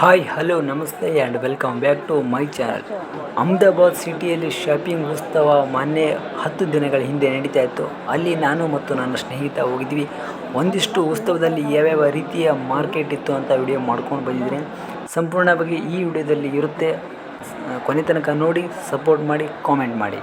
Hi hello ನಮಸ್ತೆ and welcome back to my channel. Ahmedabad ಸಿಟಿಯಲ್ಲಿ shopping ಉತ್ಸವ ಮೊನ್ನೆ 10 ದಿನಗಳ ಹಿಂದೆ ನಡೀತಾ ಇತ್ತು. ಅಲ್ಲಿ ನಾನು ಮತ್ತು ನನ್ನ ಸ್ನೇಹಿತ ಹೋಗಿದ್ವಿ. ಒಂದಿಷ್ಟು ಉತ್ಸವದಲ್ಲಿ ಯಾವ್ಯಾವ ರೀತಿಯ ಮಾರ್ಕೆಟ್ ಇತ್ತು ಅಂತ ವಿಡಿಯೋ ಮಾಡ್ಕೊಂಡು ಬಂದಿದ್ದೀನಿ. ಸಂಪೂರ್ಣವಾಗಿ ಈ ವಿಡಿಯೋದಲ್ಲಿ ಇರುತ್ತೆ. ಕೊನೆ ತನಕ ನೋಡಿ, ಸಪೋರ್ಟ್ ಮಾಡಿ, ಕಾಮೆಂಟ್ ಮಾಡಿ.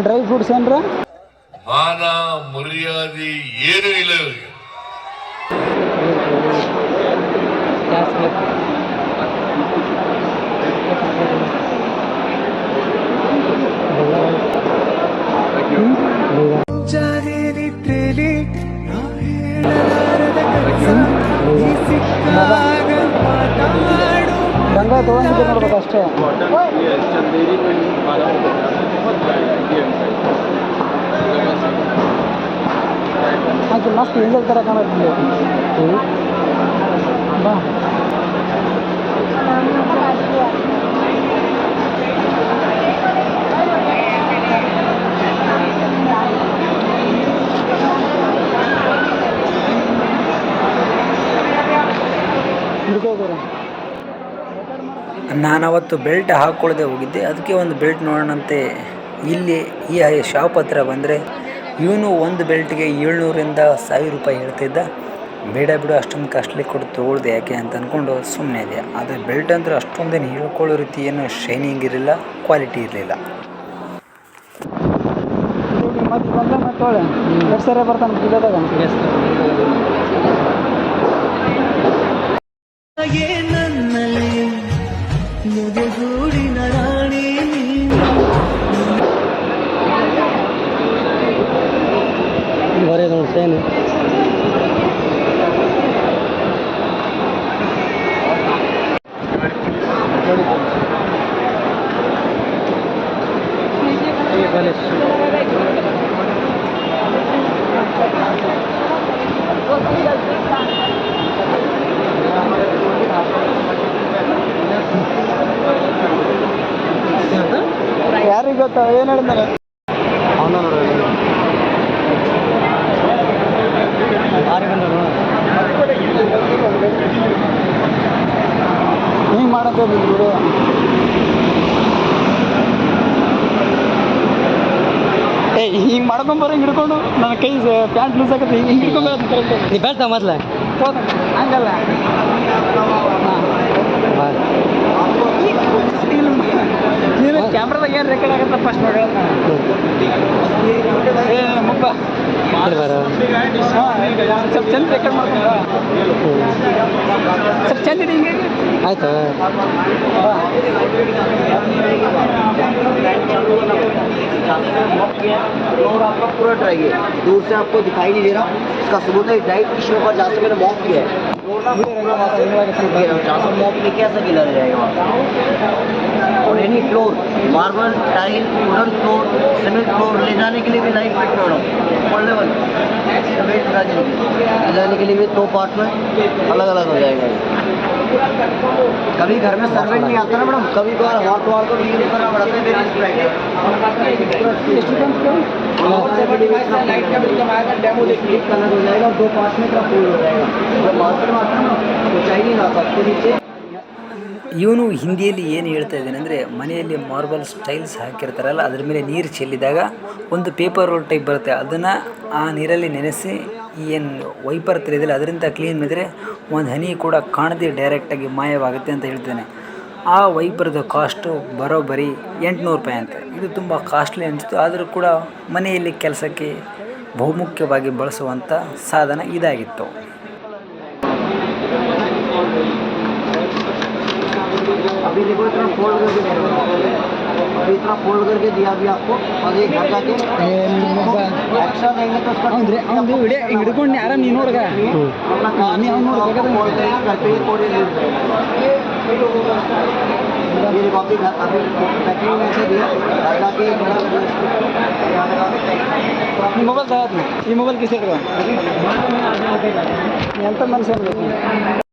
ಡ್ರೈ ಫ್ರೂಟ್ಸ್ ಏನ್ರ ಮಾನ ಮರ್ಯಾದೆ ಏನು ಇಲ್ಲ ಇವ್ರಿಗೆ. ಗಂಗಾ ತಗೊಂಡಿದ್ದೆ ನೋಡ್ಬೇಕು ಅಷ್ಟೇ. ಅದು ಮಸ್ತ್ ಇಂಜಲ್ ಥರ ಕಾಣುತ್ತೆ. ಬಾ ನಾನವತ್ತು ಬೆಲ್ಟ್ ಹಾಕ್ಕೊಳ್ಳದೆ ಹೋಗಿದ್ದೆ. ಅದಕ್ಕೆ ಒಂದು ಬೆಲ್ಟ್ ನೋಡೋಣಂತೆ ಇಲ್ಲಿ ಈ ಶಾಪ್ ಹತ್ರ ಬಂದರೆ ಇವನು ಒಂದು ಬೆಲ್ಟ್ಗೆ 700ರಿಂದ 1000 ರೂಪಾಯಿ ಹೇಳ್ತಿದ್ದ. ಬೇಡ ಬಿಡು, ಅಷ್ಟೊಂದು ಕಾಸ್ಟ್ಲಿ ಕೊಟ್ಟು ತೊಗೊಳ್ದೆ ಯಾಕೆ ಅಂತ ಅಂದ್ಕೊಂಡು ಸುಮ್ಮನೆ ಇದೆ. ಆದರೆ ಬೆಲ್ಟ್ ಅಂದರೆ ಅಷ್ಟೊಂದೇನು ಹೇಳ್ಕೊಳ್ಳೋ ರೀತಿ ಏನು ಶೈನಿಂಗ್ ಇರಲಿಲ್ಲ, ಕ್ವಾಲಿಟಿ ಇರಲಿಲ್ಲ. ಮತ್ತೆ ಬಂದ ಮತ್ತೆ ಒಳ್ಳೆ ಎಷ್ಟು ಸರಿ ಬರ್ತಾನೆ ಬಿಡೋದಾಗ ಬರೀ ನೋಡಿ ಸೇನೆ ಯಾರಿಗೆ ಗೊತ್ತಾ ಏನು ಹೇಳಿದಾರೆ ಅವನ ಹಿಂಗೆ ಮಾಡಂತ ಬಿಡು. ಹಿಂಗೆ ಮಾಡ್ಕೊಂಬರ ಹಿಂಗೆ ಹಿಡ್ಕೊಂಡು ನನ್ನ ಕೈ ಪ್ಯಾಂಟ್ ಲೂಸ್ ಆಗತ್ತೆ. ಹಿಂಗೆ ಹಿಡ್ಕೊಂಬರೋದು ಕರೆಕ್ಟ್. ನೀ ಬೇಡ ಮೊದಲ ಹಂಗಲ್ಲ. ನೀನು ಕ್ಯಾಮ್ರಾದಾಗ ಏನು ರೆಕಾರ್ಡ್ ಆಗತ್ತ ಫಸ್ಟ್ ನೋಡೋಣ. ಮುಪ್ಪ ಸ್ವಲ್ಪ ಚಂದ ರೆಕಾರ್ಡ್ ಮಾಡ್ಕೊಂಡ ಸ್ವಲ್ಪ ಚಂದ ಇದೆ. ಹಿಂಗೆ ಆಯ್ತು. और आपका पूरा ड्राई है, दूर से आपको दिखाई नहीं दे रहा. इसका सबूत है ड्राई टिश्यू पर जहाँ से मैंने मॉप किया है, जहाँ से मॉप लेके ऐसा गिला जाएगा वहाँ. और any floor, marble, tile, wooden floor, cement floor ले जाने के लिए भी light weight madam foldable weight ले जाने के लिए भी 2 पार्ट में अलग अलग हो जाएगा. कभी घर में सर्वेंट नहीं आता ना मैडम, कभी बार हॉट वार को यूज करना पड़ता है. लाइट का बिल कमाएगा, डेमो देखिए कलर हो जाएगा. 2 पार्ट में का फुल हो जाएगा. जब मार्केट में आता है ना तो चाहिए नहीं आता उसके नीचे. ಇವನು ಹಿಂದಿಯಲ್ಲಿ ಏನು ಹೇಳ್ತಾ ಇದ್ದಾನೆ ಅಂದರೆ, ಮನೆಯಲ್ಲಿ ಮಾರ್ಬಲ್ ಸ್ಟೈಲ್ಸ್ ಹಾಕಿರ್ತಾರಲ್ಲ, ಅದ್ರ ಮೇಲೆ ನೀರು ಚೆಲ್ಲಿದಾಗ ಒಂದು ಪೇಪರ್ ರೋಲ್ ಟೈಪ್ ಬರುತ್ತೆ. ಅದನ್ನು ಆ ನೀರಲ್ಲಿ ನೆನೆಸಿ ಏನು ವೈಪರ್ ತೆರೆದಿಲ್ಲ ಅದರಿಂದ ಕ್ಲೀನ್ ಮಾಡಿದರೆ ಒಂದು ಹನಿ ಕೂಡ ಕಾಣದೆ ಡೈರೆಕ್ಟಾಗಿ ಮಾಯವಾಗುತ್ತೆ ಅಂತ ಹೇಳ್ತಾನೆ. ಆ ವೈಪರ್ದು ಕಾಸ್ಟು ಬರೋಬ್ಬರಿ 800 ರೂಪಾಯಿ ಅಂತ. ಇದು ತುಂಬ ಕಾಸ್ಟ್ಲಿ ಅನಿಸ್ತು. ಆದರೂ ಕೂಡ ಮನೆಯಲ್ಲಿ ಕೆಲಸಕ್ಕೆ ಬಹುಮುಖ್ಯವಾಗಿ ಬಳಸುವಂಥ ಸಾಧನ ಇದಾಗಿತ್ತು. अभी देखो इतना फोल्ड करके अभी इतना फोल्ड करके दिया भी आपको और ये घर जाके एक्स्ट्रा देंगे तो उसका ಅವ್ನ್ರಿ ಅವ್ನು ಹಿಡಿಯ ಹಿಂಗೆ ಹಿಡ್ಕೊಂಡು ಯಾರ ನೀನು ನೋಡ್ಗ अपना काम नहीं, हम लोग आपको बगल में फोल्ड करके घर पे ही कोड यूज करेंगे ये देखो अभी पैकिंग में से दिया घर जाके ಈ ಮೊಬೈಲ್ ತಗೋತೀನಿ ಈ ಮೊಬೈಲ್ ಕಿಸ್ ಇಟ್ಕೊ ಎಂತ ಮನುಷ್ಯ